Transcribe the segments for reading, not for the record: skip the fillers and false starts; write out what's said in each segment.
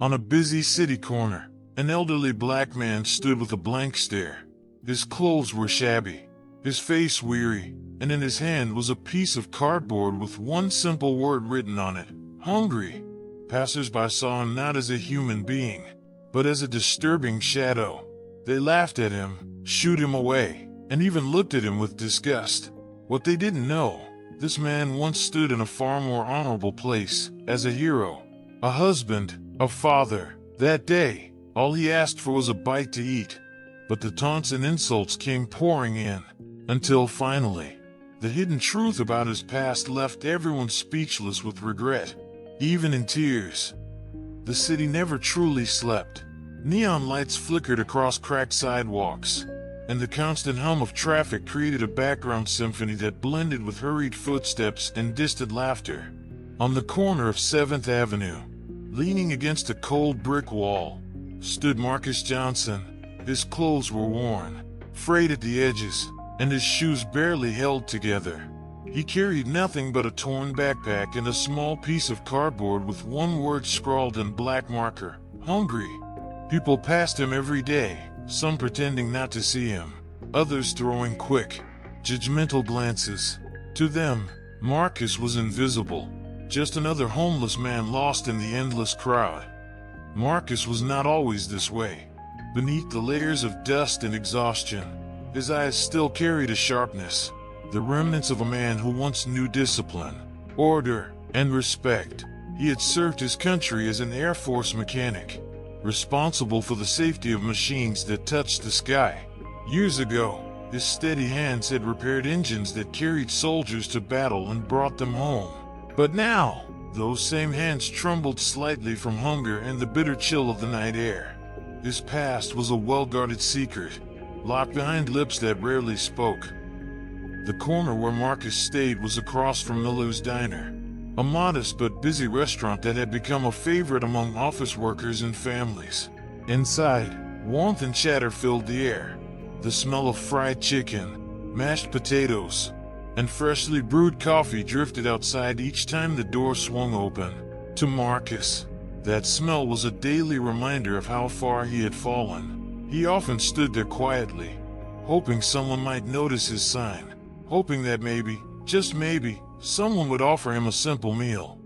On a busy city corner, an elderly black man stood with a blank stare. His clothes were shabby, his face weary, and in his hand was a piece of cardboard with one simple word written on it: hungry. Passers-by saw him not as a human being, but as a disturbing shadow. They laughed at him, shooed him away, and even looked at him with disgust. What they didn't know, this man once stood in a far more honorable place, as a hero, a husband, a father. That day, all he asked for was a bite to eat. But the taunts and insults came pouring in, until finally, the hidden truth about his past left everyone speechless with regret, even in tears. The city never truly slept. Neon lights flickered across cracked sidewalks, and the constant hum of traffic created a background symphony that blended with hurried footsteps and distant laughter. On the corner of 7th Avenue, leaning against a cold brick wall, stood Marcus Johnson. His clothes were worn, frayed at the edges, and his shoes barely held together. He carried nothing but a torn backpack and a small piece of cardboard with one word scrawled in black marker: hungry. People passed him every day, some pretending not to see him, others throwing quick, judgmental glances. To them, Marcus was invisible, just another homeless man lost in the endless crowd. Marcus was not always this way. Beneath the layers of dust and exhaustion, his eyes still carried a sharpness, the remnants of a man who once knew discipline, order, and respect. He had served his country as an Air Force mechanic, responsible for the safety of machines that touched the sky. Years ago, his steady hands had repaired engines that carried soldiers to battle and brought them home. But now, those same hands trembled slightly from hunger and the bitter chill of the night air. His past was a well-guarded secret, locked behind lips that rarely spoke. The corner where Marcus stayed was across from Miller's Diner, a modest but busy restaurant that had become a favorite among office workers and families. Inside, warmth and chatter filled the air. The smell of fried chicken, mashed potatoes, and freshly brewed coffee drifted outside each time the door swung open. To Marcus, that smell was a daily reminder of how far he had fallen. He often stood there quietly, hoping someone might notice his sign, hoping that maybe, just maybe, someone would offer him a simple meal.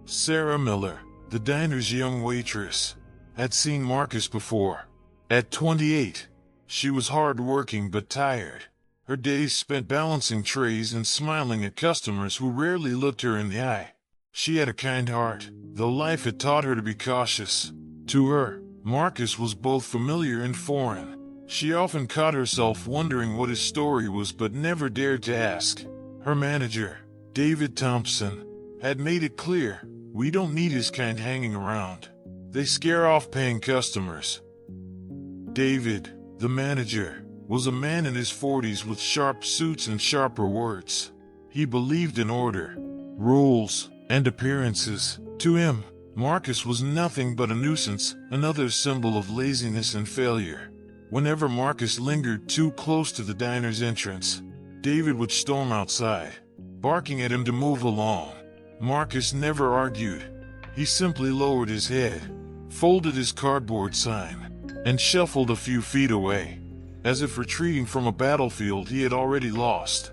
Sarah Miller, the diner's young waitress, had seen Marcus before. At 28, she was hard-working but tired. Her days spent balancing trays and smiling at customers who rarely looked her in the eye. She had a kind heart, though life had taught her to be cautious. To her, Marcus was both familiar and foreign. She often caught herself wondering what his story was but never dared to ask. Her manager, David Thompson, had made it clear, "We don't need his kind hanging around. They scare off paying customers." David, the manager, was a man in his 40s with sharp suits and sharper words. He believed in order, rules, and appearances. To him, Marcus was nothing but a nuisance, another symbol of laziness and failure. Whenever Marcus lingered too close to the diner's entrance, David would storm outside, barking at him to move along. Marcus never argued. He simply lowered his head, folded his cardboard sign, and shuffled a few feet away, as if retreating from a battlefield he had already lost.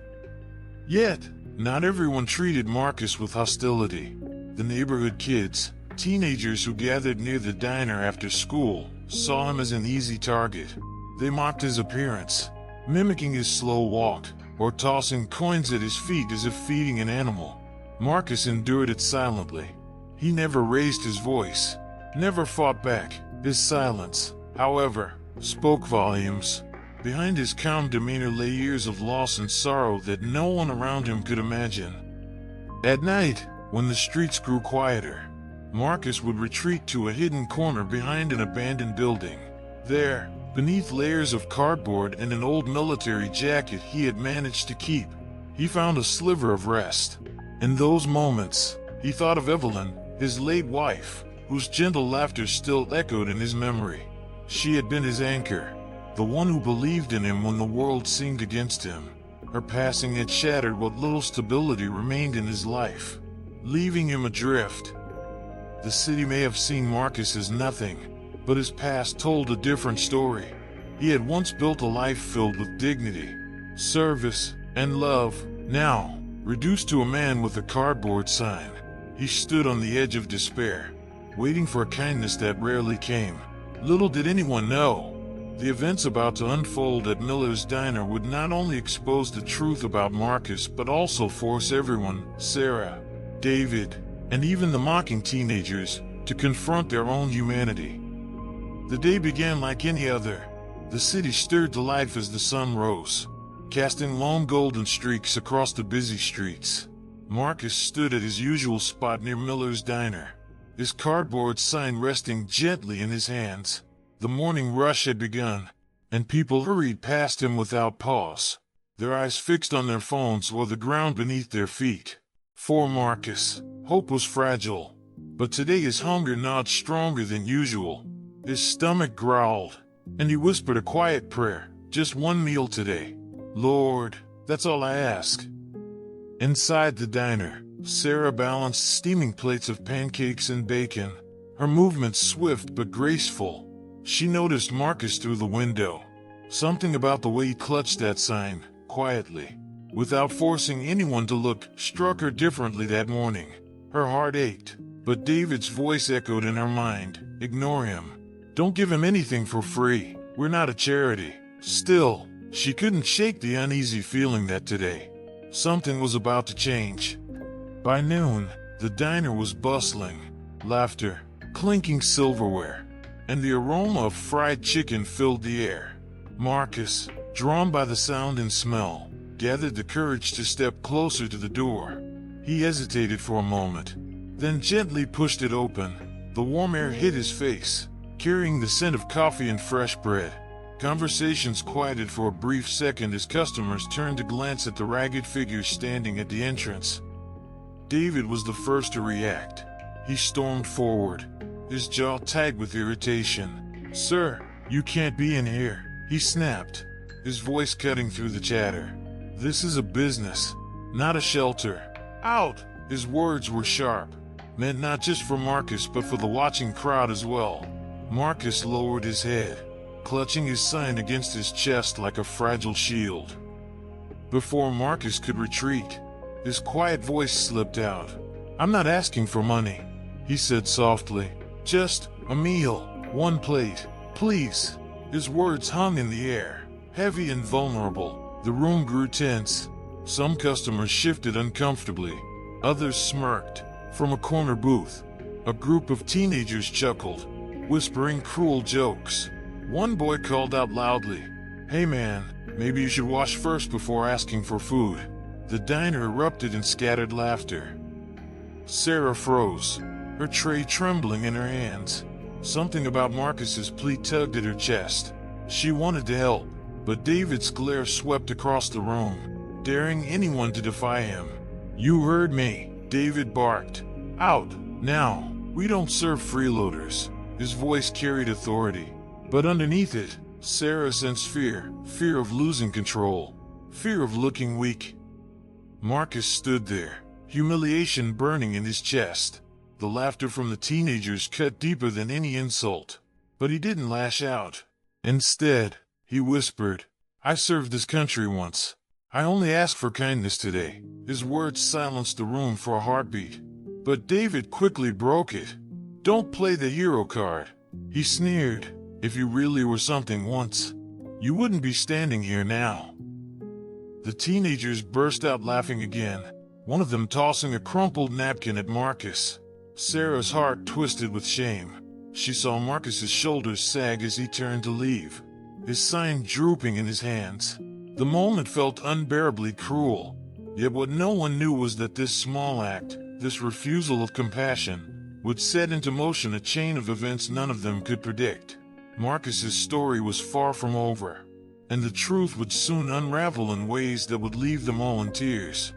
Yet, not everyone treated Marcus with hostility. The neighborhood kids, teenagers who gathered near the diner after school, saw him as an easy target. They mocked his appearance, mimicking his slow walk, or tossing coins at his feet as if feeding an animal. Marcus endured it silently. He never raised his voice, never fought back. His silence, however, spoke volumes. Behind his calm demeanor lay years of loss and sorrow that no one around him could imagine. At night, when the streets grew quieter, Marcus would retreat to a hidden corner behind an abandoned building. There, beneath layers of cardboard and an old military jacket he had managed to keep, he found a sliver of rest. In those moments, he thought of Evelyn, his late wife, whose gentle laughter still echoed in his memory. She had been his anchor, the one who believed in him when the world seemed against him. Her passing had shattered what little stability remained in his life, leaving him adrift. The city may have seen Marcus as nothing, but his past told a different story. He had once built a life filled with dignity, service, and love. Now, reduced to a man with a cardboard sign, he stood on the edge of despair, waiting for a kindness that rarely came. Little did anyone know, the events about to unfold at Miller's Diner would not only expose the truth about Marcus but also force everyone, Sarah, David, and even the mocking teenagers, to confront their own humanity. The day began like any other. The city stirred to life as the sun rose, casting long golden streaks across the busy streets. Marcus stood at his usual spot near Miller's Diner, his cardboard sign resting gently in his hands. The morning rush had begun, and people hurried past him without pause, their eyes fixed on their phones or the ground beneath their feet. For Marcus, hope was fragile, but today his hunger gnawed stronger than usual. His stomach growled, and he whispered a quiet prayer, just one meal today. Lord, that's all I ask. Inside the diner, Sarah balanced steaming plates of pancakes and bacon, her movements swift but graceful. She noticed Marcus through the window. Something about the way he clutched that sign, quietly, without forcing anyone to look, struck her differently that morning. Her heart ached, but David's voice echoed in her mind, ignore him. Don't give him anything for free. We're not a charity. Still, she couldn't shake the uneasy feeling that today something was about to change. By noon, the diner was bustling, laughter, clinking silverware, and the aroma of fried chicken filled the air. Marcus, drawn by the sound and smell, gathered the courage to step closer to the door. He hesitated for a moment, then gently pushed it open. The warm air hit his face, carrying the scent of coffee and fresh bread. Conversations quieted for a brief second as customers turned to glance at the ragged figure standing at the entrance. David was the first to react. He stormed forward, his jaw tagged with irritation. Sir, you can't be in here, he snapped, his voice cutting through the chatter. This is a business, not a shelter. Out! His words were sharp, meant not just for Marcus but for the watching crowd as well. Marcus lowered his head, clutching his sign against his chest like a fragile shield. Before Marcus could retreat, his quiet voice slipped out. I'm not asking for money, he said softly. Just a meal, one plate, please. His words hung in the air, heavy and vulnerable. The room grew tense. Some customers shifted uncomfortably. Others smirked. From a corner booth, a group of teenagers chuckled, whispering cruel jokes. One boy called out loudly, Hey man, maybe you should wash first before asking for food. The diner erupted in scattered laughter. Sarah froze, her tray trembling in her hands. Something about Marcus's plea tugged at her chest. She wanted to help, but David's glare swept across the room, daring anyone to defy him. You heard me, David barked. Out, now. We don't serve freeloaders. His voice carried authority, but underneath it, Sarah sensed fear of losing control, fear of looking weak. Marcus stood there, humiliation burning in his chest. The laughter from the teenagers cut deeper than any insult, but he didn't lash out. Instead, he whispered, I served this country once. I only ask for kindness today. His words silenced the room for a heartbeat, but David quickly broke it. Don't play the hero card, he sneered. If you really were something once, you wouldn't be standing here now. The teenagers burst out laughing again, one of them tossing a crumpled napkin at Marcus. Sarah's heart twisted with shame. She saw Marcus's shoulders sag as he turned to leave, his sign drooping in his hands. The moment felt unbearably cruel, yet what no one knew was that this small act, this refusal of compassion, would set into motion a chain of events none of them could predict. Marcus's story was far from over, and the truth would soon unravel in ways that would leave them all in tears.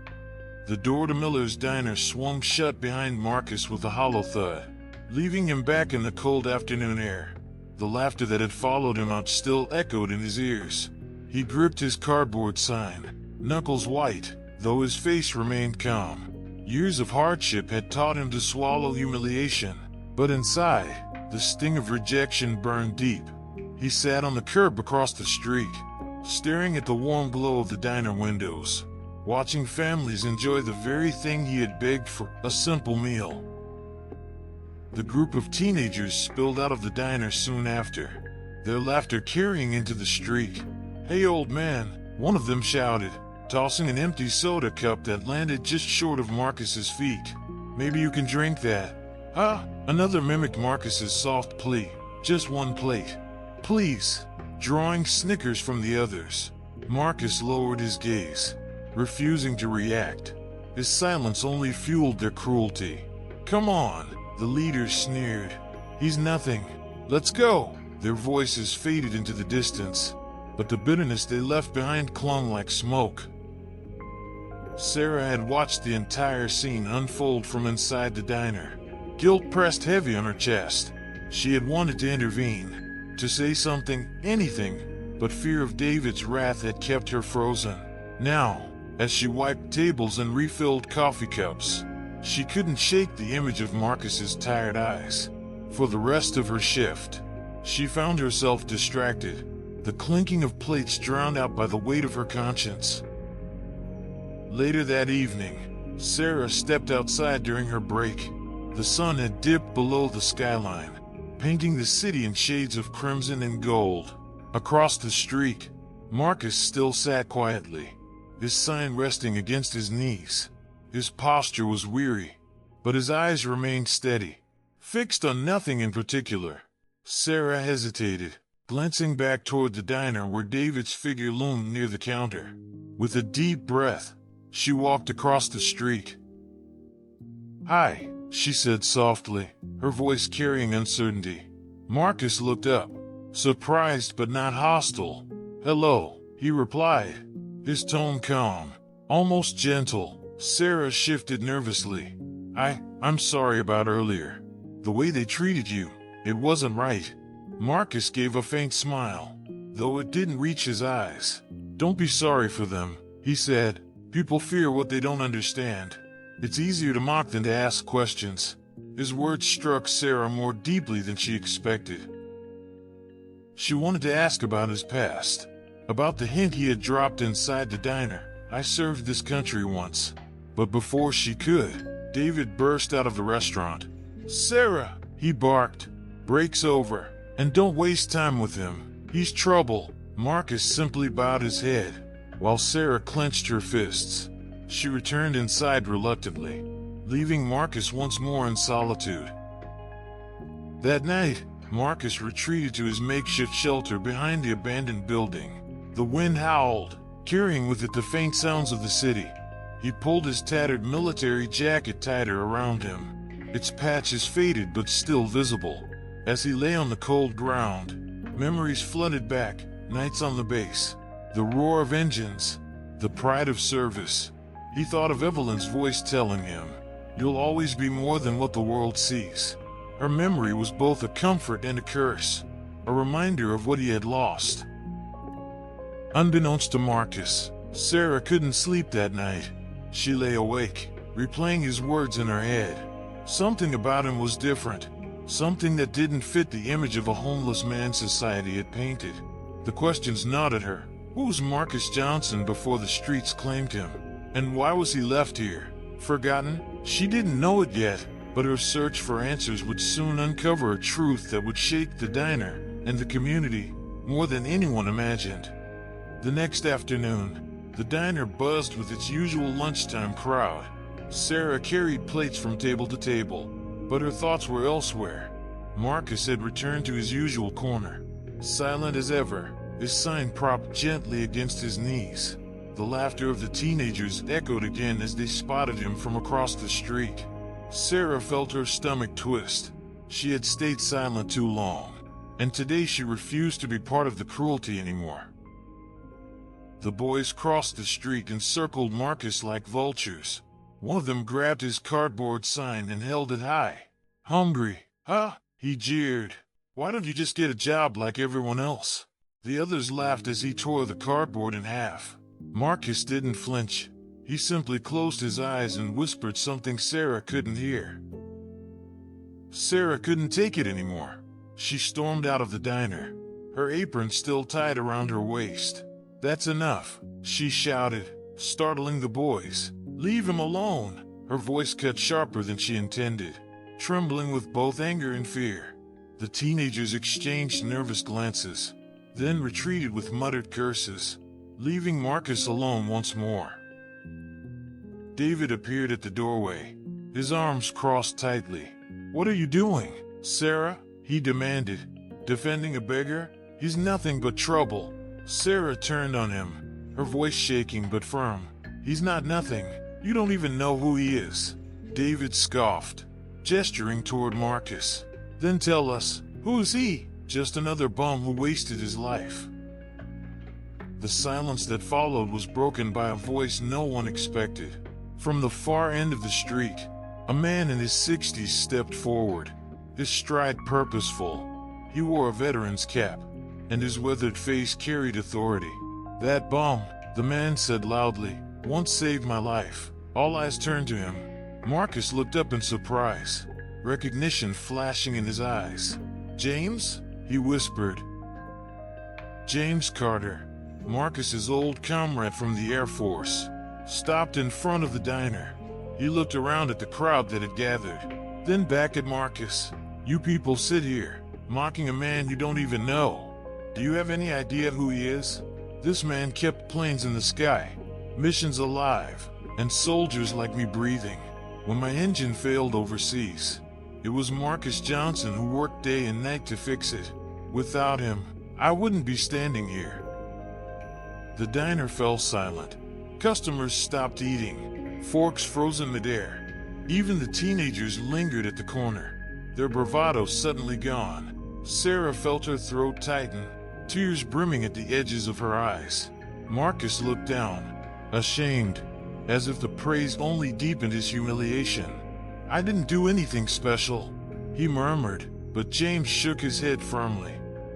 The door to Miller's Diner swung shut behind Marcus with a hollow thud, leaving him back in the cold afternoon air. The laughter that had followed him out still echoed in his ears. He gripped his cardboard sign, knuckles white, though his face remained calm. Years of hardship had taught him to swallow humiliation, But inside, the sting of rejection burned deep. He sat on the curb across the street, staring at the warm glow of the diner windows, watching families enjoy the very thing he had begged for, a simple meal. The group of teenagers spilled out of the diner soon after, their laughter carrying into the street. "Hey, old man," one of them shouted, tossing an empty soda cup that landed just short of Marcus's feet. "Maybe you can drink that." "Huh?" Another mimicked Marcus's soft plea. "Just one plate, please." Drawing snickers from the others, Marcus lowered his gaze, refusing to react. His silence only fueled their cruelty. "Come on," the leaders sneered. "He's nothing. Let's go." Their voices faded into the distance, but the bitterness they left behind clung like smoke. Sarah had watched the entire scene unfold from inside the diner. Guilt pressed heavy on her chest. She had wanted to intervene, to say something, anything, but fear of David's wrath had kept her frozen. Now, as she wiped tables and refilled coffee cups, she couldn't shake the image of Marcus's tired eyes. For the rest of her shift, she found herself distracted, the clinking of plates drowned out by the weight of her conscience. Later that evening, Sarah stepped outside during her break. The sun had dipped below the skyline, painting the city in shades of crimson and gold. Across the street, Marcus still sat quietly, his sign resting against his knees. His posture was weary, but his eyes remained steady, fixed on nothing in particular. Sarah hesitated, glancing back toward the diner where David's figure loomed near the counter. With a deep breath, she walked across the street. "Hi," she said softly, her voice carrying uncertainty. Marcus looked up, surprised but not hostile. "Hello," he replied, his tone calm, almost gentle. Sarah shifted nervously. I'm sorry about earlier. The way they treated you, it wasn't right." Marcus gave a faint smile, though it didn't reach his eyes. "Don't be sorry for them," he said. "People fear what they don't understand. It's easier to mock than to ask questions." His words struck Sarah more deeply than she expected. She wanted to ask about his past, about the hint he had dropped inside the diner. "I served this country once." But before she could, David burst out of the restaurant. "Sarah," he barked, "break's over, and don't waste time with him. He's trouble." Marcus simply bowed his head, while Sarah clenched her fists. She returned inside reluctantly, leaving Marcus once more in solitude. That night, Marcus retreated to his makeshift shelter behind the abandoned building. The wind howled, carrying with it the faint sounds of the city. He pulled his tattered military jacket tighter around him, its patches faded but still visible. As he lay on the cold ground, memories flooded back, nights on the base, the roar of engines, the pride of service. He thought of Evelyn's voice telling him, "You'll always be more than what the world sees." Her memory was both a comfort and a curse, a reminder of what he had lost. Unbeknownst to Marcus, Sarah couldn't sleep that night. She lay awake, replaying his words in her head. Something about him was different, something that didn't fit the image of a homeless man society had painted. The questions gnawed at her. Who was Marcus Johnson before the streets claimed him? And why was he left here? Forgotten? She didn't know it yet, but her search for answers would soon uncover a truth that would shake the diner and the community more than anyone imagined. The next afternoon, the diner buzzed with its usual lunchtime crowd. Sarah carried plates from table to table, but her thoughts were elsewhere. Marcus had returned to his usual corner, silent as ever, his sign propped gently against his knees. The laughter of the teenagers echoed again as they spotted him from across the street. Sarah felt her stomach twist. She had stayed silent too long, and today she refused to be part of the cruelty anymore. The boys crossed the street and circled Marcus like vultures. One of them grabbed his cardboard sign and held it high. "Hungry, huh?" he jeered. "Why don't you just get a job like everyone else?" The others laughed as he tore the cardboard in half. Marcus didn't flinch. He simply closed his eyes and whispered something Sarah couldn't hear. Sarah couldn't take it anymore. She stormed out of the diner, her apron still tied around her waist. "That's enough," she shouted, startling the boys. "Leave him alone." Her voice cut sharper than she intended, trembling with both anger and fear. The teenagers exchanged nervous glances, then retreated with muttered curses, leaving Marcus alone once more. David appeared at the doorway, his arms crossed tightly. "What are you doing, Sarah?" he demanded. "Defending a beggar? He's nothing but trouble." Sarah turned on him, her voice shaking but firm. "He's not nothing. You don't even know who he is." David scoffed, gesturing toward Marcus. "Then tell us, who is he?" "Just another bum who wasted his life." The silence that followed was broken by a voice no one expected. From the far end of the street, a man in his 60s stepped forward, his stride purposeful. He wore a veteran's cap, and his weathered face carried authority. "That bum," the man said loudly, "once saved my life." All eyes turned to him. Marcus looked up in surprise, recognition flashing in his eyes. "James?" he whispered. James Carter, Marcus's old comrade from the Air Force, stopped in front of the diner. He looked around at the crowd that had gathered, then back at Marcus. "You people sit here, mocking a man you don't even know. Do you have any idea who he is? This man kept planes in the sky, missions alive, and soldiers like me breathing. When my engine failed overseas, it was Marcus Johnson who worked day and night to fix it. Without him, I wouldn't be standing here." The diner fell silent. Customers stopped eating, forks frozen midair. Even the teenagers lingered at the corner, their bravado suddenly gone. Sarah felt her throat tighten, tears brimming at the edges of her eyes. Marcus looked down, ashamed, as if the praise only deepened his humiliation. "I didn't do anything special," he murmured, but James shook his head firmly.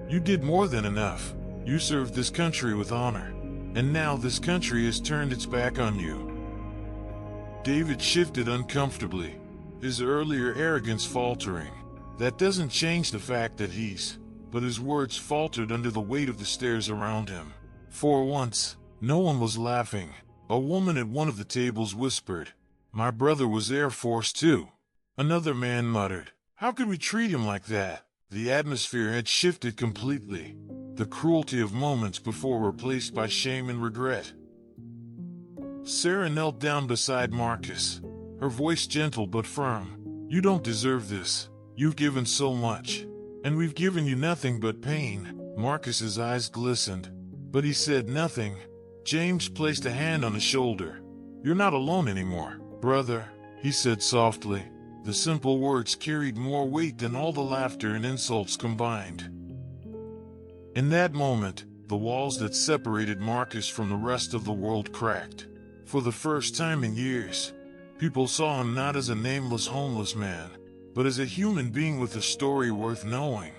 "You did more than enough. You served this country with honor, and now this country has turned its back on you." David shifted uncomfortably, his earlier arrogance faltering. That doesn't change the fact that but his words faltered under the weight of the stares around him. For once, no one was laughing. A woman at one of the tables whispered, "My brother was Air Force too." Another man muttered, "How could we treat him like that?" The atmosphere had shifted completely, the cruelty of moments before replaced by shame and regret. Sarah knelt down beside Marcus, her voice gentle but firm. "You don't deserve this. You've given so much, and we've given you nothing but pain." Marcus's eyes glistened, but he said nothing. James placed a hand on his shoulder. "You're not alone anymore, brother," he said softly. The simple words carried more weight than all the laughter and insults combined. In that moment, the walls that separated Marcus from the rest of the world cracked. For the first time in years, people saw him not as a nameless homeless man, but as a human being with a story worth knowing.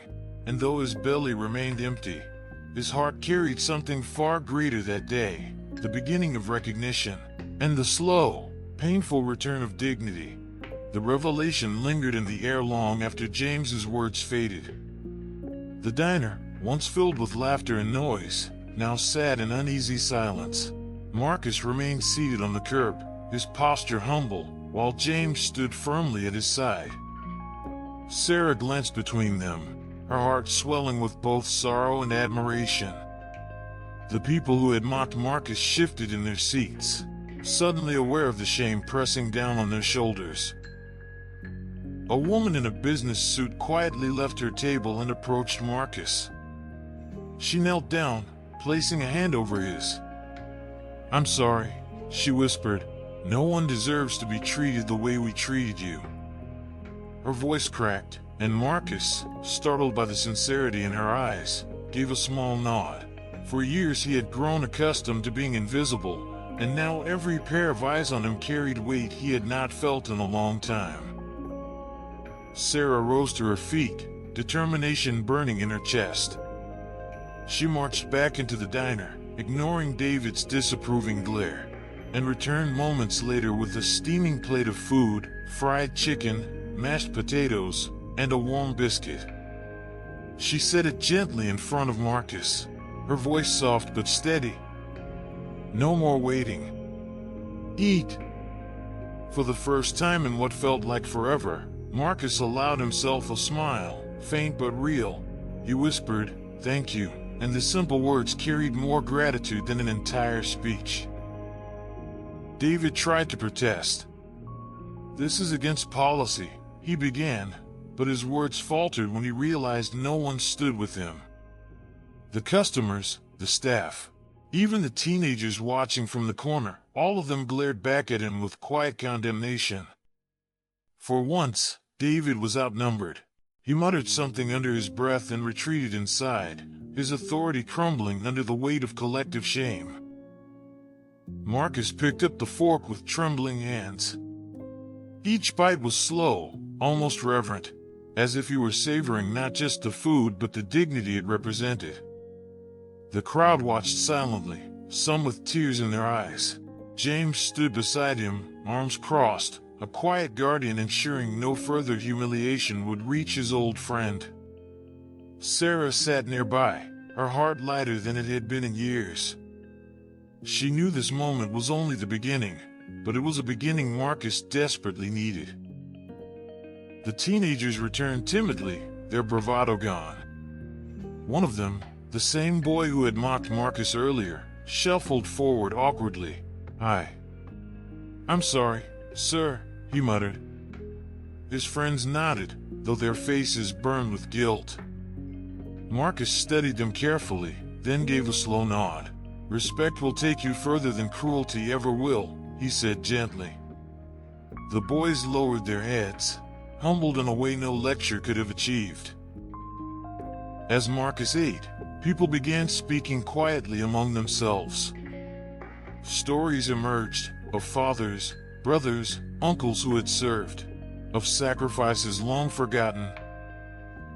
And though his belly remained empty, his heart carried something far greater that day, the beginning of recognition, and the slow, painful return of dignity. The revelation lingered in the air long after James's words faded. The diner, once filled with laughter and noise, now sat in uneasy silence. Marcus remained seated on the curb, his posture humble, while James stood firmly at his side. Sarah glanced between them, her heart swelling with both sorrow and admiration. The people who had mocked Marcus shifted in their seats, suddenly aware of the shame pressing down on their shoulders. A woman in a business suit quietly left her table and approached Marcus. She knelt down, placing a hand over his. "I'm sorry," she whispered. "No one deserves to be treated the way we treated you." Her voice cracked, and Marcus, startled by the sincerity in her eyes, gave a small nod. For years he had grown accustomed to being invisible, and now every pair of eyes on him carried weight he had not felt in a long time. Sarah rose to her feet, determination burning in her chest. She marched back into the diner, ignoring David's disapproving glare, and returned moments later with a steaming plate of food, fried chicken, mashed potatoes, and a warm biscuit. She set it gently in front of Marcus, her voice soft but steady. "No more waiting. Eat." For the first time in what felt like forever, Marcus allowed himself a smile, faint but real. He whispered, "Thank you," and the simple words carried more gratitude than an entire speech. David tried to protest. "This is against policy," he began, but his words faltered when he realized no one stood with him. The customers, the staff, even the teenagers watching from the corner, all of them glared back at him with quiet condemnation. For once, David was outnumbered. He muttered something under his breath and retreated inside, his authority crumbling under the weight of collective shame. Marcus picked up the fork with trembling hands. Each bite was slow, almost reverent, as if he were savoring not just the food but the dignity it represented. The crowd watched silently, some with tears in their eyes. James stood beside him, arms crossed, a quiet guardian ensuring no further humiliation would reach his old friend. Sarah sat nearby, her heart lighter than it had been in years. She knew this moment was only the beginning, but it was a beginning Marcus desperately needed. The teenagers returned timidly, their bravado gone. One of them, the same boy who had mocked Marcus earlier, shuffled forward awkwardly. "I'm sorry, sir," he muttered. His friends nodded, though their faces burned with guilt. Marcus studied them carefully, then gave a slow nod. "Respect will take you further than cruelty ever will," he said gently. The boys lowered their heads, humbled in a way no lecture could have achieved. As Marcus ate, people began speaking quietly among themselves. Stories emerged of fathers, brothers, uncles who had served, of sacrifices long forgotten.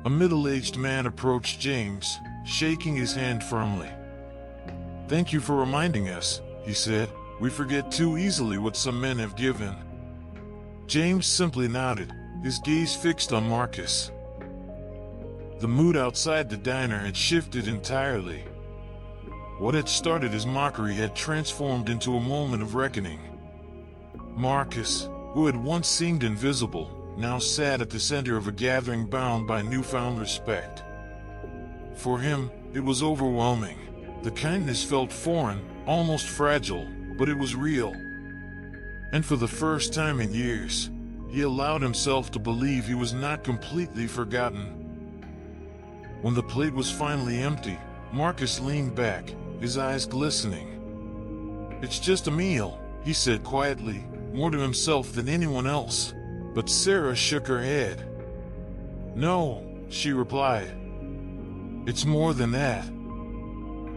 A middle-aged man approached James, shaking his hand firmly. "Thank you for reminding us," he said. "We forget too easily what some men have given." James simply nodded, his gaze fixed on Marcus. The mood outside the diner had shifted entirely. What had started as mockery had transformed into a moment of reckoning. Marcus, who had once seemed invisible, now sat at the center of a gathering bound by newfound respect. For him, it was overwhelming. The kindness felt foreign, almost fragile, but it was real. And for the first time in years, he allowed himself to believe he was not completely forgotten. When the plate was finally empty, Marcus leaned back, his eyes glistening. "It's just a meal," he said quietly, more to himself than anyone else. But Sarah shook her head. "No," she replied. "It's more than that.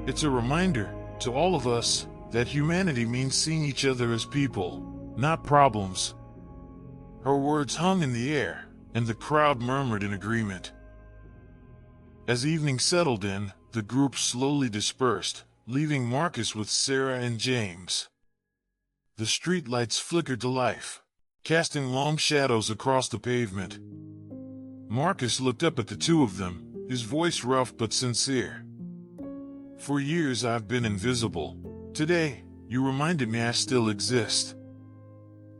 It's a reminder, to all of us, that humanity means seeing each other as people, not problems." Her words hung in the air, and the crowd murmured in agreement. As evening settled in, the group slowly dispersed, leaving Marcus with Sarah and James. The streetlights flickered to life, casting long shadows across the pavement. Marcus looked up at the two of them, his voice rough but sincere. "For years I've been invisible. Today, you reminded me I still exist."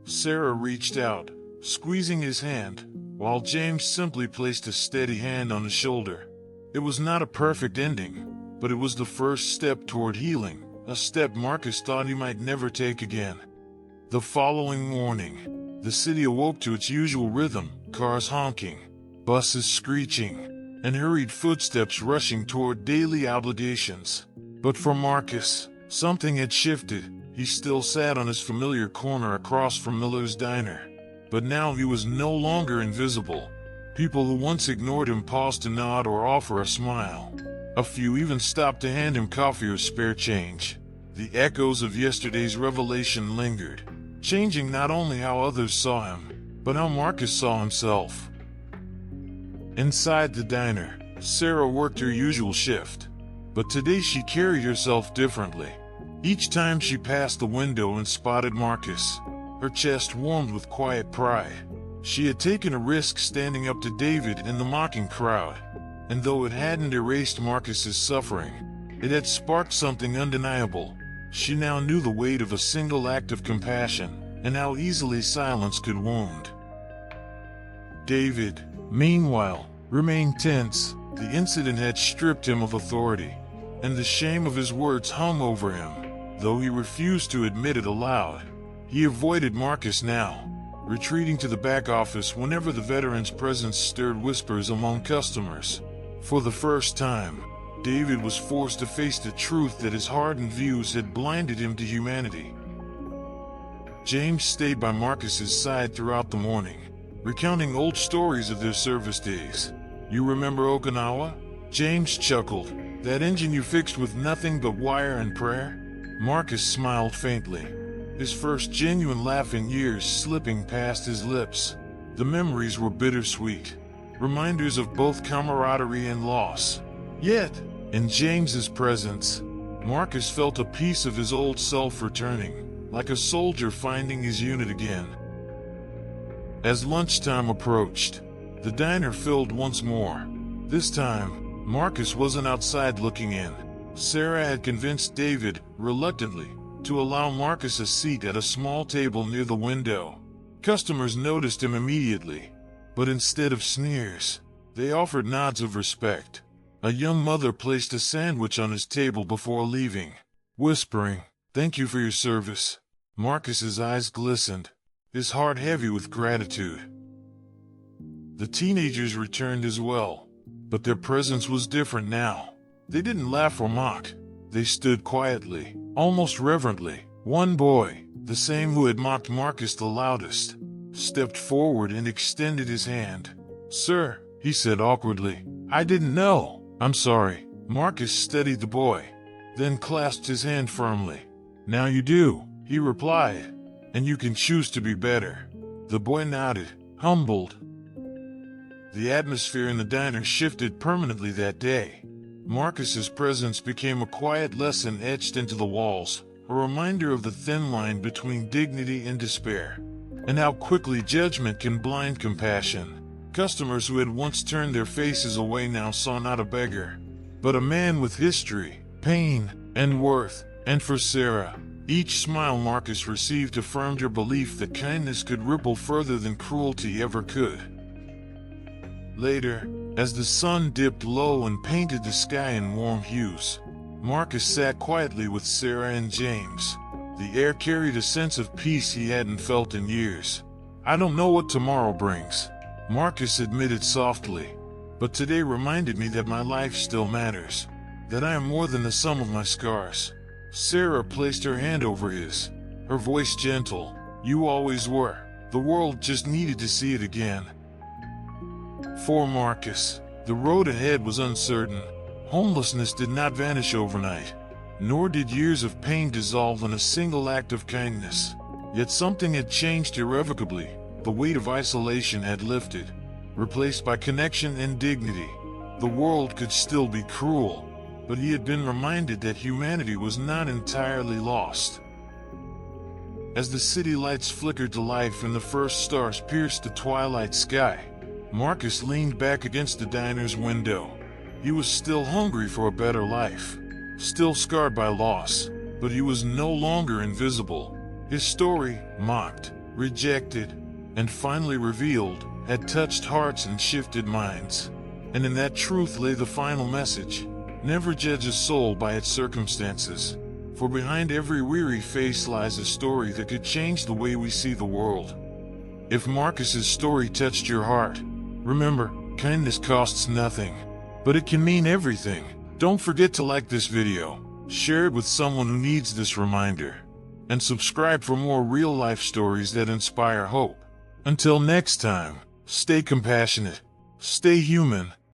Sarah reached out, squeezing his hand, while James simply placed a steady hand on his shoulder. It was not a perfect ending, but it was the first step toward healing, a step Marcus thought he might never take again. The following morning, the city awoke to its usual rhythm, cars honking, buses screeching, and hurried footsteps rushing toward daily obligations. But for Marcus, something had shifted. He still sat on his familiar corner across from Miller's diner. But now he was no longer invisible. People who once ignored him paused to nod or offer a smile. A few even stopped to hand him coffee or spare change. The echoes of yesterday's revelation lingered, changing not only how others saw him, but how Marcus saw himself. Inside the diner, Sarah worked her usual shift, but today she carried herself differently. Each time she passed the window and spotted Marcus, her chest warmed with quiet pride. She had taken a risk standing up to David in the mocking crowd, and though it hadn't erased Marcus's suffering, it had sparked something undeniable. She now knew the weight of a single act of compassion, and how easily silence could wound. David, meanwhile, remained tense. The incident had stripped him of authority, and the shame of his words hung over him, though he refused to admit it aloud. He avoided Marcus now, retreating to the back office whenever the veteran's presence stirred whispers among customers. For the first time, David was forced to face the truth that his hardened views had blinded him to humanity. James stayed by Marcus's side throughout the morning, recounting old stories of their service days. "You remember Okinawa?" James chuckled. "That engine you fixed with nothing but wire and prayer?" Marcus smiled faintly, his first genuine laugh in years slipping past his lips. The memories were bittersweet, reminders of both camaraderie and loss. Yet, in James's presence, Marcus felt a piece of his old self returning, like a soldier finding his unit again. As lunchtime approached, the diner filled once more. This time, Marcus wasn't outside looking in. Sarah had convinced David, reluctantly, to allow Marcus a seat at a small table near the window. Customers noticed him immediately, but instead of sneers, they offered nods of respect. A young mother placed a sandwich on his table before leaving, whispering, "Thank you for your service." Marcus's eyes glistened, his heart heavy with gratitude. The teenagers returned as well, but their presence was different now. They didn't laugh or mock. They stood quietly, almost reverently. One boy, the same who had mocked Marcus the loudest, stepped forward and extended his hand. "Sir," he said awkwardly, "I didn't know." "I'm sorry." Marcus steadied the boy, then clasped his hand firmly. "Now you do," he replied, "and you can choose to be better." The boy nodded, humbled. The atmosphere in the diner shifted permanently that day. Marcus's presence became a quiet lesson etched into the walls, a reminder of the thin line between dignity and despair, and how quickly judgment can blind compassion. Customers who had once turned their faces away now saw not a beggar, but a man with history, pain, and worth. And for Sarah, each smile Marcus received affirmed her belief that kindness could ripple further than cruelty ever could. Later, as the sun dipped low and painted the sky in warm hues, Marcus sat quietly with Sarah and James. The air carried a sense of peace he hadn't felt in years. "I don't know what tomorrow brings," Marcus admitted softly, "but today reminded me that my life still matters, that I am more than the sum of my scars." Sarah placed her hand over his, her voice gentle. "You always were. The world just needed to see it again." For Marcus, the road ahead was uncertain. Homelessness did not vanish overnight, nor did years of pain dissolve in a single act of kindness. Yet something had changed irrevocably. The weight of isolation had lifted, replaced by connection and dignity. The world could still be cruel, but he had been reminded that humanity was not entirely lost. As the city lights flickered to life and the first stars pierced the twilight sky, Marcus leaned back against the diner's window. He was still hungry for a better life, still scarred by loss, but he was no longer invisible. His story, mocked, rejected, and finally revealed, had touched hearts and shifted minds. And in that truth lay the final message: never judge a soul by its circumstances, for behind every weary face lies a story that could change the way we see the world. If Marcus's story touched your heart, remember, kindness costs nothing, but it can mean everything. Don't forget to like this video, share it with someone who needs this reminder, and subscribe for more real-life stories that inspire hope. Until next time, stay compassionate, stay human,